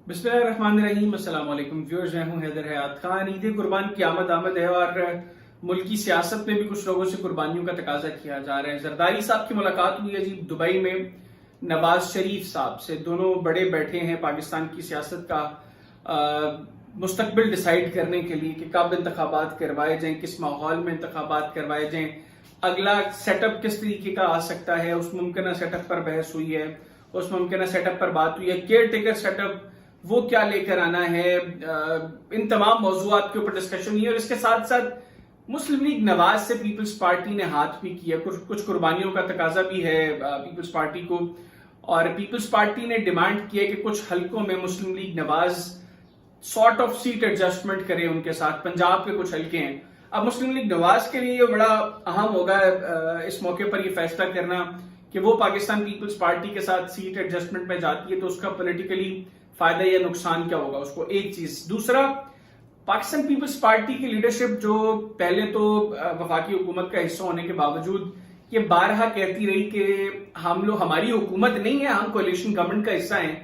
बिस्मिल्लाहिर्रहमानिर्रहीम। अस्सलाम वालेकुम व्यूअर्स, मैं हूं हैदर हयात खान। ईद कुर्बान की आमद है और मुल्क की सियासत में भी कुछ लोगों से कुर्बानियों का तकाजा किया जा रहा है। जरदारी साहब की मुलाकात हुई है जी दुबई में नवाज शरीफ साहब से। दोनों बड़े बैठे हैं पाकिस्तान की सियासत का मुस्तकबिल डिसाइड करने के लिए कि कब इंतखाबात करवाए जाएं, किस माहौल में इंतखाबात करवाए जाएं, अगला सेटअप किस तरीके का आ सकता है। उस मुमकिन सेटअप पर बहस हुई है, उस मुमकिन सेटअप पर बात हुई है। केयर टेकर सेटअप वो क्या लेकर आना है, इन तमाम मौजूआत के ऊपर डिस्कशन हुई है। और इसके साथ साथ मुस्लिम लीग नवाज से पीपल्स पार्टी ने हाथ भी किया, कुछ कुर्बानियों का तकाजा भी है पीपल्स पार्टी को। और पीपल्स पार्टी ने डिमांड किया कि कुछ हलकों में Muslim League Nawaz sort of seat adjustment करे उनके साथ। पंजाब के कुछ हलके हैं। अब मुस्लिम लीग नवाज के लिए बड़ा अहम होगा इस मौके पर यह फैसला करना कि वो पाकिस्तान पीपल्स पार्टी के साथ सीट एडजस्टमेंट में जाती है तो उसका पॉलिटिकली फायदा या नुकसान क्या होगा उसको। एक चीज। दूसरा, पाकिस्तान पीपल्स पार्टी की लीडरशिप जो पहले तो वफाकी हुकूमत का हिस्सा होने के बावजूद ये बारहा कहती रही कि हम लोग, हमारी हुकूमत नहीं है, हम कोalition गवर्नमेंट का हिस्सा हैं।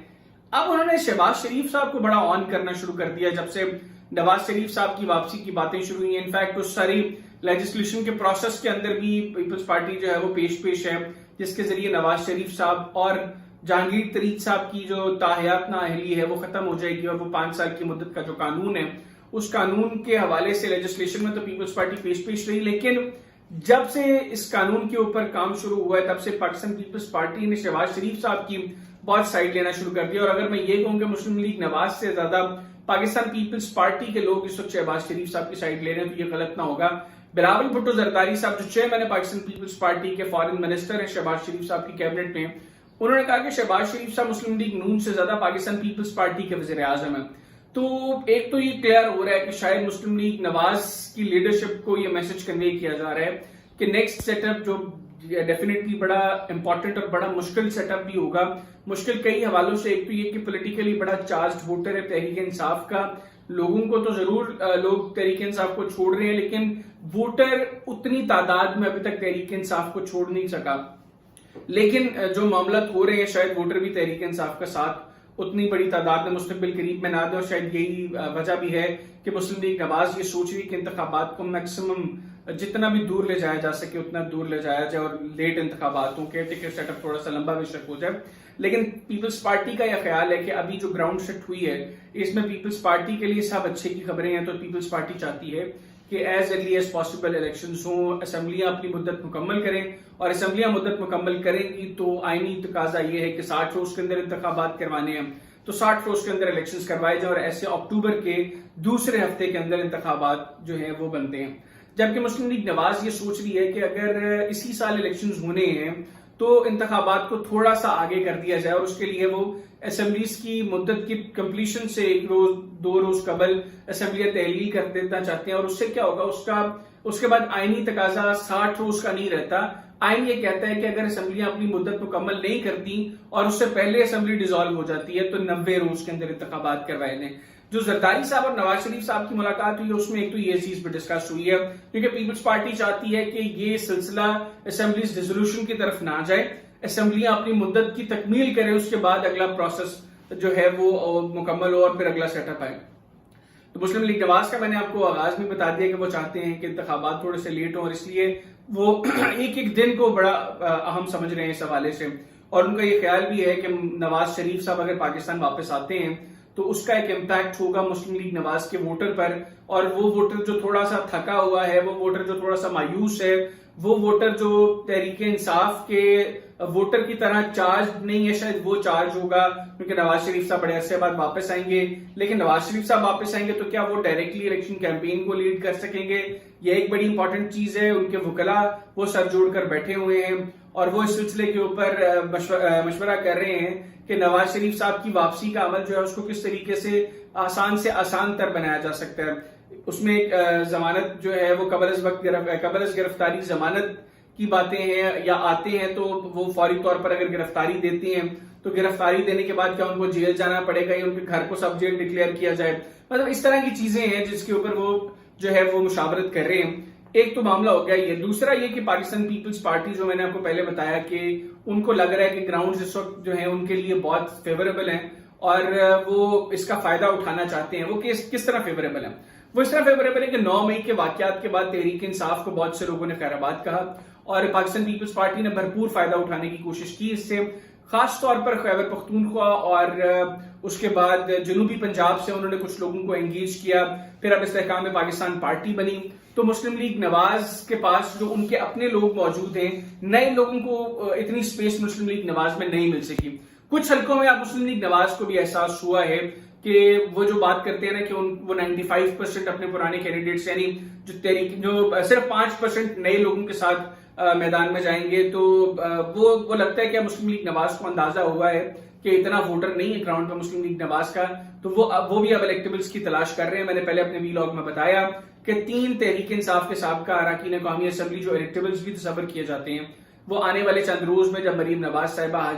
अब उन्होंने शहबाज शरीफ साहब को बड़ा ऑन करना शुरू कर दिया जब से नवाज शरीफ साहब की वापसी की बातें शुरू हुई हैं। इनफैक्ट उस सारी लेजिस्लेशन के प्रोसेस के अंदर भी पीपल्स पार्टी जो है वो पेश है, जिसके जरिए नवाज शरीफ साहब और जहांगीर तरीक साहब की जो ताहयात नाअहली है वो खत्म हो जाएगी। और वो 5 साल की मुद्दत का जो कानून है उस कानून के हवाले से लेजिस्लेशन में तो पीपल्स पार्टी पेश रही, लेकिन जब से इस कानून के ऊपर काम शुरू हुआ है तब से पाकिस्तान पीपल्स पार्टी ने शहबाज शरीफ साहब की बहुत साइड लेना शुरू कर दिया। और अगर मैं ये कहूं कि मुस्लिम लीग नवाज से ज्यादा पाकिस्तान पीपल्स पार्टी के लोग इस वक्त शहबाज शरीफ साहब की साइड ले रहे हैं तो ये गलत ना होगा। बिलावल भुट्टो जरदारी साहब जो चेयरमैन है पाकिस्तान पीपल्स पार्टी के, फॉरेन मिनिस्टर है शहबाज शरीफ साहब की कैबिनेट में, उन्होंने कहा कि शहबाज शरीफ साहब मुस्लिम लीग नून से ज्यादा पाकिस्तान पीपल्स पार्टी के वजीर आजम है। तो एक तो ये क्लियर हो रहा है कि शायद मुस्लिम लीग नवाज की लीडरशिप को ये मैसेज कन्वे किया जा रहा है कि नेक्स्ट सेटअप जो डेफिनेटली बड़ा इंपॉर्टेंट और बड़ा मुश्किल सेटअप भी होगा। मुश्किल कई हवालों से। एक तो ये कि पॉलिटिकली बड़ा चार्ज वोटर है तहरीक इंसाफ का। लोगों को तो जरूर लोग तहरीक इंसाफ को छोड़ रहे हैं, लेकिन वोटर उतनी तादाद में अभी तक तहरीक इंसाफ को छोड़ नहीं सका। लेकिन जो मामला हो रहे हैं शायद वोटर भी तहरीक इंसाफ का साथ उतनी बड़ी तादाद में मुस्तकबिल करीब में ना दे। और शायद यही वजह भी है कि मुस्लिम लीग नवाज ये सोच रही है कि इंतखाबात को मैक्सिमम जितना भी दूर ले जाया जा सके उतना दूर ले जाया जाए और लेट इंतखाबात हो, केयर सेटअप थोड़ा सा लंबा बेशक हो जाए। लेकिन पीपल्स पार्टी का यह ख्याल है कि अभी जो ग्राउंड सेट हुई है इसमें पीपल्स पार्टी के लिए सब अच्छे की खबरें हैं। तो पीपल्स पार्टी चाहती है कि as early as possible elections हों, असेंबलियां अपनी मुद्दत मुकम्मल करें। और असेंबलियां मुद्दत मुकम्मल करेंगी तो आईनी तकाजा ये है कि 60 रोज के अंदर इंतखाबात करवाने हैं तो 60 रोज के अंदर इलेक्शंस करवाए जाए और ऐसे अक्टूबर के दूसरे हफ्ते के अंदर इंतखाबात जो है वो बनते हैं। जबकि मुस्लिम लीग नवाज ये सोच रही है कि अगर इसी साल इलेक्शंस होने हैं तो इंतखाबात को थोड़ा सा आगे कर दिया जाए और उसके लिए वो असेंबलीज की मुद्दत की कंप्लीशन से 1 रोज 2 रोज कबल असेंबलियां तहलील कर देना चाहते हैं। और उससे क्या होगा, उसके बाद आईनी तकाजा 60 रोज का नहीं रहता। आइन ये कहता है कि अगर असेंबलियां अपनी मुद्दत मुकम्मल नहीं करती और उससे पहले असेंबली डिसॉल्व हो जाती है तो 90 रोज के अंदर इंतखाबात करवाए जाएं। जो जरदारी साहब और नवाज शरीफ साहब की मुलाकात हुई है उसमें एक तो ये चीज भी डिस्कस हुई है क्योंकि पीपल्स पार्टी चाहती है कि ये सिलसिला असेंबलीज डिसोल्यूशन की तरफ ना जाए, असेंबलियां अपनी मुद्दत की तकमील करें, उसके बाद अगला प्रोसेस जो है वो मुकम्मल हो और फिर अगला सेटअप आए। तो मुस्लिम लीग नवाज का मैंने आपको आगाज में बता दिया कि वो चाहते हैं कि इंतखाबात थोड़े से लेट हो और इसलिए वो एक दिन को बड़ा अहम समझ रहे हैं इस हवाले से। और उनका ये ख्याल भी है कि नवाज शरीफ साहब अगर पाकिस्तान वापस आते हैं तो उसका एक इम्पैक्ट होगा मुस्लिम लीग नवाज के वोटर पर। और वो वोटर जो थोड़ा सा थका हुआ है, वो वोटर जो थोड़ा सा मायूस है, वो वोटर जो तहरीक इंसाफ के वोटर की तरह चार्ज नहीं है, शायद वो चार्ज होगा क्योंकि नवाज शरीफ साहब बड़े अरसे बाद वापस आएंगे। लेकिन नवाज शरीफ साहब वापस आएंगे तो क्या वो डायरेक्टली इलेक्शन कैंपेन को लीड कर सकेंगे? ये एक बड़ी इंपॉर्टेंट चीज है। उनके वकला वो सर जोड़कर बैठे हुए हैं और वो इस सिलसिले के ऊपर मशवरा कर रहे हैं कि नवाज शरीफ साहब की वापसी का अमल जो है उसको किस तरीके से आसान तर बनाया जा सकता है। उसमें जमानत जो है वो कबल गिरफ्तारी जमानत की बातें हैं या आते हैं तो वो फौरी तौर पर अगर गिरफ्तारी देते हैं तो गिरफ्तारी देने के बाद क्या उनको जेल जाना पड़ेगा या उनके घर को सब जेल डिक्लेयर किया जाए। मतलब इस तरह की चीजें हैं जिसके ऊपर वो जो है वो मुशावरत कर रहे हैं। एक तो मामला हो गया ये। दूसरा ये कि पाकिस्तान पीपल्स पार्टी जो मैंने आपको पहले बताया कि उनको लग रहा है कि ग्राउंड इस वक्त जो है उनके लिए बहुत फेवरेबल हैं اور وہ اس کا فائدہ اٹھانا چاہتے ہیں، وہ کس طرح فیوریبل ہیں؟ وہ اس طرح فیوریبل ہے کہ 9 مئی کے واقعات کے بعد تحریک انصاف کو بہت سے لوگوں نے خیر آباد کہا اور پاکستان پیپلز پارٹی نے بھرپور فائدہ اٹھانے کی کوشش کی اس سے، خاص طور پر خیبر پختونخوا اور اس کے بعد جنوبی پنجاب سے انہوں نے کچھ لوگوں کو انگیج کیا، پھر اب استحکام پاکستان پارٹی بنی، تو مسلم لیگ نواز کے پاس جو ان کے اپنے لوگ موجود ہیں، نئے لوگوں کو اتنی سپیس مسلم لیگ نواز میں نہیں مل سکی۔ کچھ حلقوں میں اب مسلم لیگ نواز کو بھی احساس ہوا ہے کہ وہ جو بات کرتے ہیں نا کہ وہ 95% اپنے پرانے کینڈیڈیٹس یعنی جو صرف 5% نئے لوگوں کے ساتھ میدان میں جائیں گے، تو وہ لگتا ہے کہ مسلم لیگ نواز کو اندازہ ہوا ہے کہ اتنا ووٹر نہیں ہے گراؤنڈ پہ مسلم لیگ نواز کا، تو وہ بھی اب الیکٹیبلز کی تلاش کر رہے ہیں۔ میں نے پہلے اپنے ویلاگ میں بتایا کہ 3 تحریک انصاف کے سابقہ اراکین قومی اسمبلی جو الیکٹیبلز بھی تصور کیے جاتے ہیں، وہ آنے والے چند روز میں جب مریم نواز صاحبہ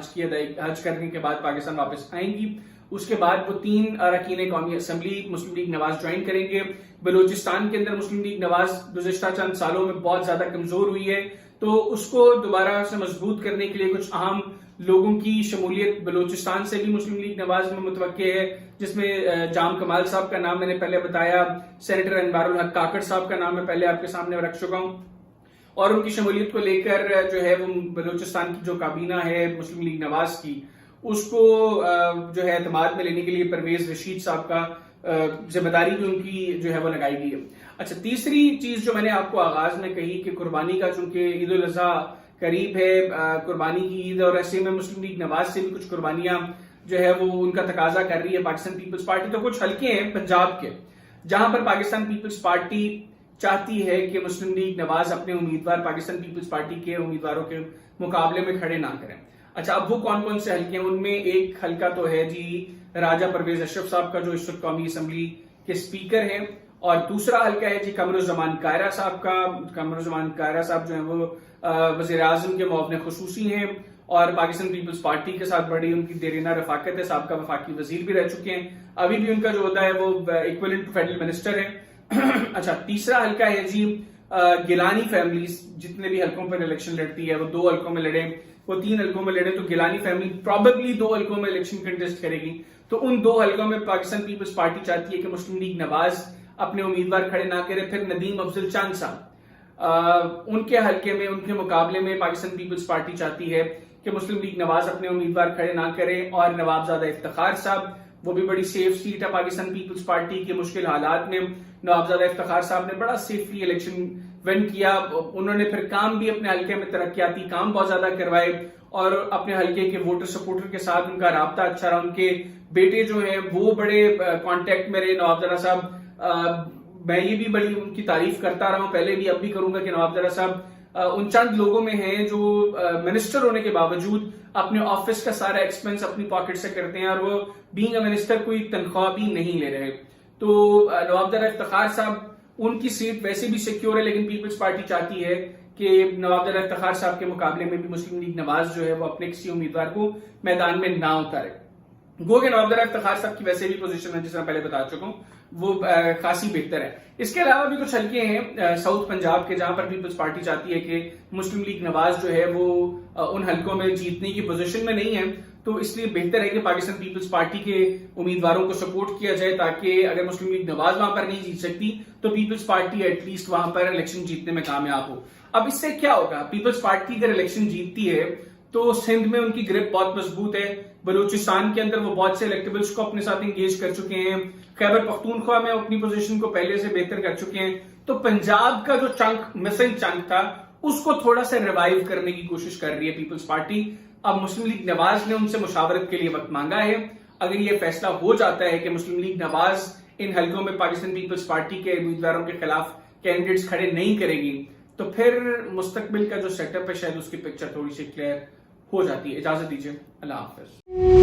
حج کرنے کے بعد پاکستان واپس آئیں گی، اس کے بعد وہ 3 اراکین قومی اسمبلی مسلم لیگ نواز جوائن کریں گے۔ بلوچستان کے اندر مسلم لیگ نواز گزشتہ چند سالوں میں بہت زیادہ کمزور ہوئی ہے، تو اس کو دوبارہ سے مضبوط کرنے کے لیے کچھ اہم لوگوں کی شمولیت بلوچستان سے بھی مسلم لیگ نواز میں متوقع ہے، جس میں جام کمال صاحب کا نام میں نے پہلے بتایا، سینیٹر انوار الحق کاکڑ صاحب کا نام میں پہلے آپ کے سامنے رکھ چکا ہوں، اور ان کی شمولیت کو لے کر جو ہے وہ بلوچستان کی جو کابینہ ہے مسلم لیگ نواز کی، اس کو جو ہے اعتماد میں لینے کے لیے پرویز رشید صاحب کا ذمہ داری بھی ان کی جو ہے وہ لگائی گئی ہے۔ اچھا، تیسری چیز جو میں نے آپ کو آغاز میں کہی کہ قربانی کا چونکہ عید الاضحیٰ قریب ہے، قربانی کی عید، اور ایسے میں مسلم لیگ نواز سے بھی کچھ قربانیاں جو ہے وہ ان کا تقاضا کر رہی ہے پاکستان پیپلز پارٹی، تو کچھ حلقے ہیں پنجاب کے جہاں پر پاکستان پیپلز پارٹی چاہتی ہے کہ مسلم لیگ نواز اپنے امیدوار پاکستان پیپلز پارٹی کے امیدواروں کے مقابلے میں کھڑے نہ کریں۔ اچھا، اب وہ کون کون سے حلقے ہیں؟ ان میں ایک حلقہ تو ہے جی راجہ پرویز اشرف صاحب کا جو اس وقت قومی اسمبلی کے اسپیکر ہیں، اور دوسرا حلقہ ہے جی قمر الزمان کائرہ صاحب کا۔ قمر الزمان کائرہ صاحب جو ہیں وہ وزیر اعظم کے معاون خصوصی ہیں اور پاکستان پیپلز پارٹی کے ساتھ بڑی ان کی دیرینہ رفاقت ہے، سابقہ وفاقی وزیر بھی رہ چکے ہیں، ابھی بھی ان کا جو ہوتا ہے وہ ایکویلنٹ ٹو فیڈرل منسٹر ہے۔ اچھا، تیسرا حلقہ ہے جی گیلانی فیملیز، جتنے بھی حلقوں پر الیکشن لڑتی ہے وہ 2 حلقوں میں لڑے، وہ 3 حلقوں میں لڑے، تو گیلانی فیملی پروبیبلی 2 حلقوں میں الیکشن کنٹیسٹ کرے گی، تو ان 2 حلقوں میں پاکستان پیپلز پارٹی چاہتی ہے کہ مسلم لیگ نواز اپنے امیدوار کھڑے نہ کرے۔ پھر ندیم افضل چاند صاحب، ان کے حلقے میں ان کے مقابلے میں پاکستان پیپلز پارٹی چاہتی ہے کہ مسلم لیگ نواز اپنے امیدوار کھڑے نہ کرے، اور نوابزادہ افتخار صاحب، وہ بھی بڑی سیف سیٹ ہے پاکستان پیپلز پارٹی کے مشکل حالات میں، نوابزادہ افتخار صاحب نے بڑا سیفلی الیکشن ون کیا، انہوں نے پھر کام بھی اپنے حلقے میں ترقیاتی کام بہت زیادہ کروائے، اور اپنے حلقے کے ووٹر سپورٹر کے ساتھ ان کا رابطہ اچھا رہا، ان کے بیٹے جو ہیں وہ بڑے کانٹیکٹ میں رہے۔ نوابزادہ صاحب، میں یہ بھی بڑی ان کی تعریف کرتا رہا ہوں، پہلے بھی اب بھی کروں گا کہ نوابزادہ صاحب ان چند لوگوں میں ہیں جو منسٹر ہونے کے باوجود اپنے آفس کا سارا ایکسپنس اپنی پاکٹ سے کرتے ہیں، اور وہ بینگ اے منسٹر کوئی تنخواہ بھی نہیں لے رہے۔ تو نوابزادہ افتخار صاحب، ان کی سیٹ ویسے بھی سیکیور ہے، لیکن پیپلز پارٹی چاہتی ہے کہ نوابزادہ افتخار صاحب کے مقابلے میں بھی مسلم لیگ نواز جو ہے وہ اپنے کسی امیدوار کو میدان میں نہ اتارے۔ گو کہ نوابزادہ افتخار صاحب کی ویسے بھی پوزیشن ہے، جس میں پہلے بتا چکا ہوں، وہ خاصی بہتر ہے۔ اس کے علاوہ بھی کچھ حلقے ہیں ساؤتھ پنجاب کے جہاں پر پیپلز پارٹی چاہتی ہے کہ مسلم لیگ نواز جو ہے وہ ان حلقوں میں جیتنے کی پوزیشن میں نہیں ہے، تو اس لیے بہتر ہے کہ پاکستان پیپلز پارٹی کے امیدواروں کو سپورٹ کیا جائے، تاکہ اگر مسلم لیگ نواز وہاں پر نہیں جیت سکتی تو پیپلز پارٹی ایٹ لیسٹ وہاں پر الیکشن جیتنے میں کامیاب ہو۔ اب اس سے کیا ہوگا؟ پیپلز پارٹی اگر الیکشن جیتتی ہے تو سندھ میں ان کی گرپ بہت مضبوط ہے، بلوچستان کے اندر وہ بہت سے الیکٹیبلز کو اپنے ساتھ انگیج کر چکے ہیں، خیبر پختونخوا میں اپنی پوزیشن کو پہلے سے بہتر کر چکے ہیں، تو پنجاب کا جو چنک مسنگ چنک تھا اس کو تھوڑا سا ریوائیو کرنے کی کوشش کر رہی ہے پیپلز پارٹی۔ اب مسلم لیگ نواز نے ان سے مشاورت کے لیے وقت مانگا ہے، اگر یہ فیصلہ ہو جاتا ہے کہ مسلم لیگ نواز ان حلقوں میں پاکستان پیپلز پارٹی کے امیدواروں کے خلاف کینڈیڈیٹس کھڑے نہیں کرے گی، تو پھر مستقبل کا جو سیٹ اپ ہے شاید اس کی پکچر تھوڑی سی کلیئر ہو جاتی ہے۔ اجازت دیجیے، اللہ حافظ۔